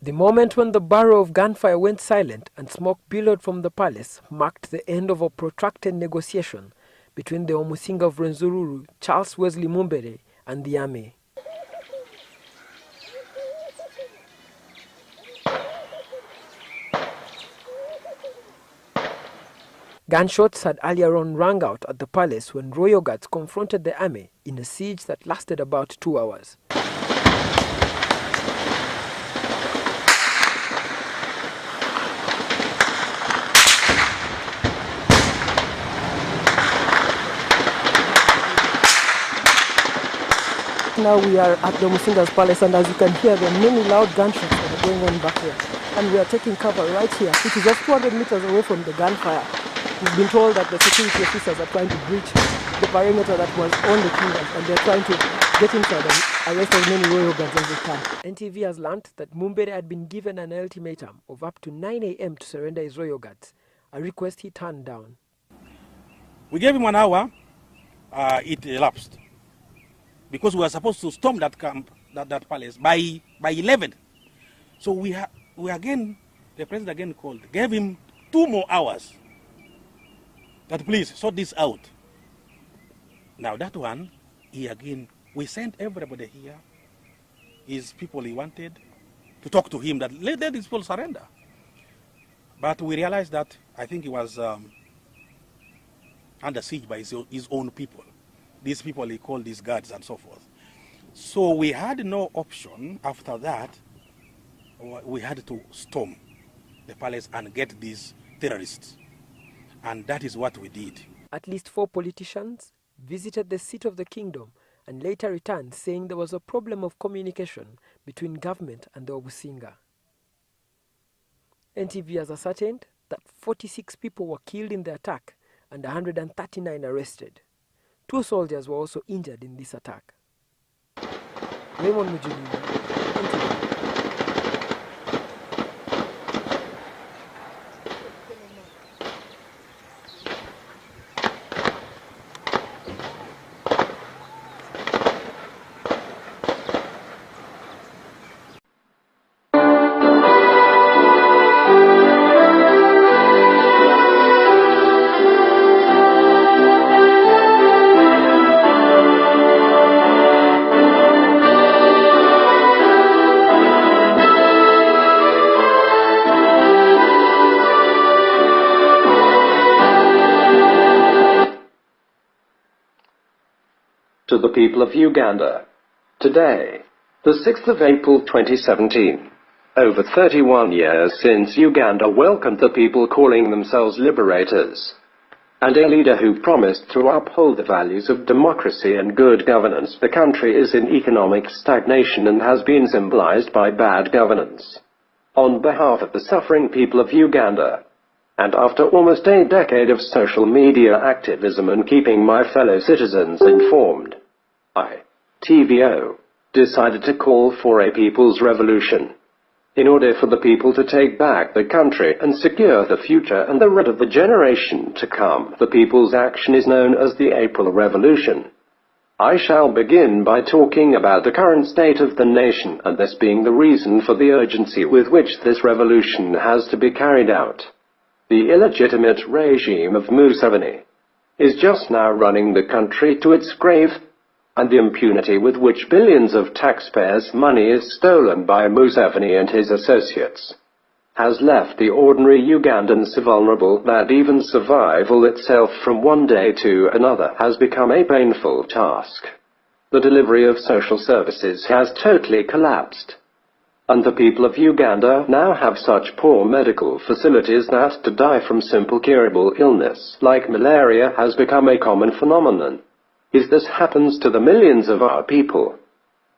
The moment when the barrel of gunfire went silent and smoke billowed from the palace marked the end of a protracted negotiation between the Omusinga of Rwenzururu, Charles Wesley Mumbere, and the army. Gunshots had earlier on rang out at the palace when royal guards confronted the army in a siege that lasted about 2 hours. Now we are at the Musinga's palace, and as you can hear, there are many loud gunshots that are going on back here. And we are taking cover right here, which is just 200 meters away from the gunfire. We've been told that the security officers are trying to breach the perimeter that was on the kingdom, and they're trying to get inside and arrest as many royal guards as they can. NTV has learned that Mumbere had been given an ultimatum of up to 9 a.m. to surrender his royal guards, a request he turned down. We gave him 1 hour, it elapsed. Because we were supposed to storm that camp, that palace, by 11. So we again, the president again called, gave him 2 more hours. That please sort this out. Now that one, we sent everybody here, his people he wanted, to talk to him that let these people surrender. But we realized that I think he was under siege by his own people. These people he called these guards and so forth. So we had no option after that. We had to storm the palace and get these terrorists. And that is what we did. At least 4 politicians visited the seat of the kingdom and later returned saying there was a problem of communication between government and the Omusinga. NTV has ascertained that 46 people were killed in the attack and 139 arrested. 2 soldiers were also injured in this attack. Raymond Mujuni, NTV. To the people of Uganda. Today, the 6th of April 2017, over 31 years since Uganda welcomed the people calling themselves liberators, and a leader who promised to uphold the values of democracy and good governance, the country is in economic stagnation and has been symbolized by bad governance. On behalf of the suffering people of Uganda, and after almost a decade of social media activism and keeping my fellow citizens informed, I, TVO, decided to call for a people's revolution. In order for the people to take back the country and secure the future and the right of the generation to come, the people's action is known as the April Revolution. I shall begin by talking about the current state of the nation, and this being the reason for the urgency with which this revolution has to be carried out. The illegitimate regime of Museveni is just now running the country to its grave, and the impunity with which billions of taxpayers' money is stolen by Museveni and his associates has left the ordinary Ugandans so vulnerable that even survival itself from one day to another has become a painful task. The delivery of social services has totally collapsed, and the people of Uganda now have such poor medical facilities that to die from simple curable illness like malaria has become a common phenomenon. If this happens to the millions of our people,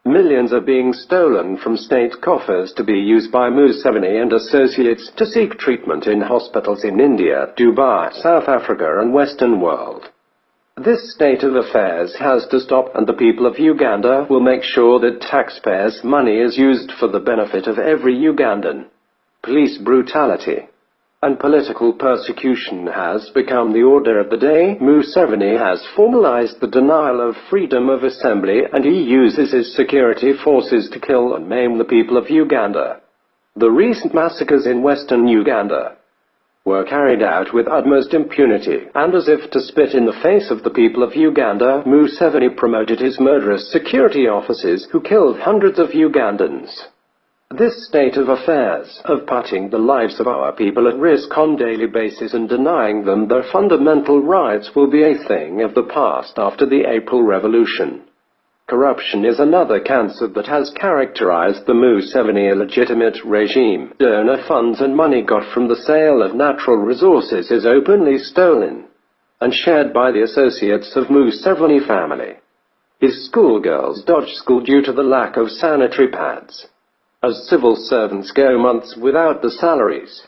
millions are being stolen from state coffers to be used by Museveni and associates to seek treatment in hospitals in India, Dubai, South Africa and Western world. This state of affairs has to stop, and the people of Uganda will make sure that taxpayers' money is used for the benefit of every Ugandan. Police brutality and political persecution has become the order of the day. Museveni has formalized the denial of freedom of assembly, and he uses his security forces to kill and maim the people of Uganda. The recent massacres in western Uganda were carried out with utmost impunity, and as if to spit in the face of the people of Uganda, Museveni promoted his murderous security officers who killed hundreds of Ugandans. This state of affairs, of putting the lives of our people at risk on a daily basis and denying them their fundamental rights, will be a thing of the past after the April Revolution. Corruption is another cancer that has characterized the Museveni illegitimate regime. Donor funds and money got from the sale of natural resources is openly stolen and shared by the associates of Museveni family. His schoolgirls dodge school due to the lack of sanitary pads, as civil servants go months without the salaries,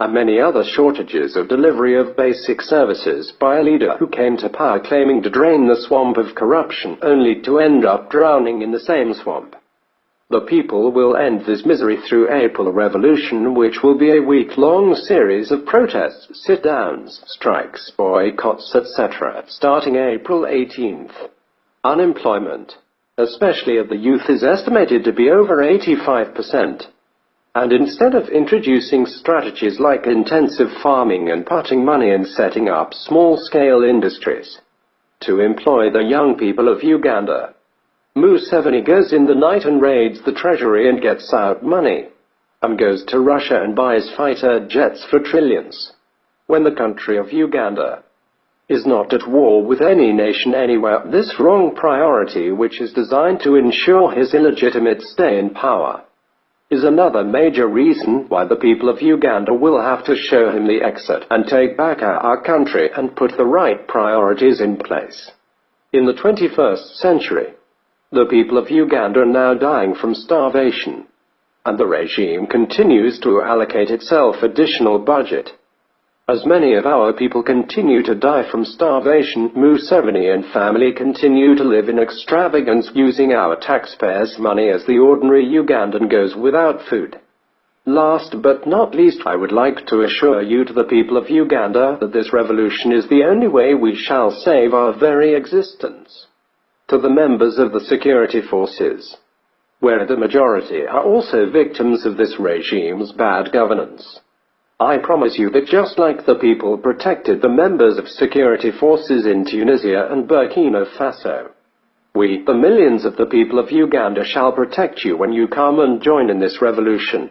and many other shortages of delivery of basic services by a leader who came to power claiming to drain the swamp of corruption, only to end up drowning in the same swamp. The people will end this misery through April Revolution, which will be a week-long series of protests, sit-downs, strikes, boycotts, etc., starting April 18th. Unemployment, especially of the youth, is estimated to be over 85%. And instead of introducing strategies like intensive farming and putting money in setting up small-scale industries to employ the young people of Uganda, Museveni goes in the night and raids the treasury and gets out money, and goes to Russia and buys fighter jets for trillions, when the country of Uganda is not at war with any nation anywhere. This wrong priority, which is designed to ensure his illegitimate stay in power, is another major reason why the people of Uganda will have to show him the exit and take back our country and put the right priorities in place. In the 21st century, the people of Uganda are now dying from starvation, and the regime continues to allocate itself additional budget. As many of our people continue to die from starvation, Museveni and family continue to live in extravagance, using our taxpayers' money as the ordinary Ugandan goes without food. Last but not least, I would like to assure you, to the people of Uganda, that this revolution is the only way we shall save our very existence. To the members of the security forces, where the majority are also victims of this regime's bad governance, I promise you that just like the people protected the members of security forces in Tunisia and Burkina Faso, we, the millions of the people of Uganda, shall protect you when you come and join in this revolution.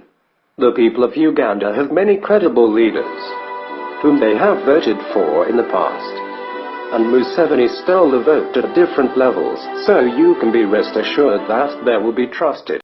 The people of Uganda have many credible leaders, whom they have voted for in the past, and Museveni stole the vote at different levels, so you can be rest assured that there will be trusted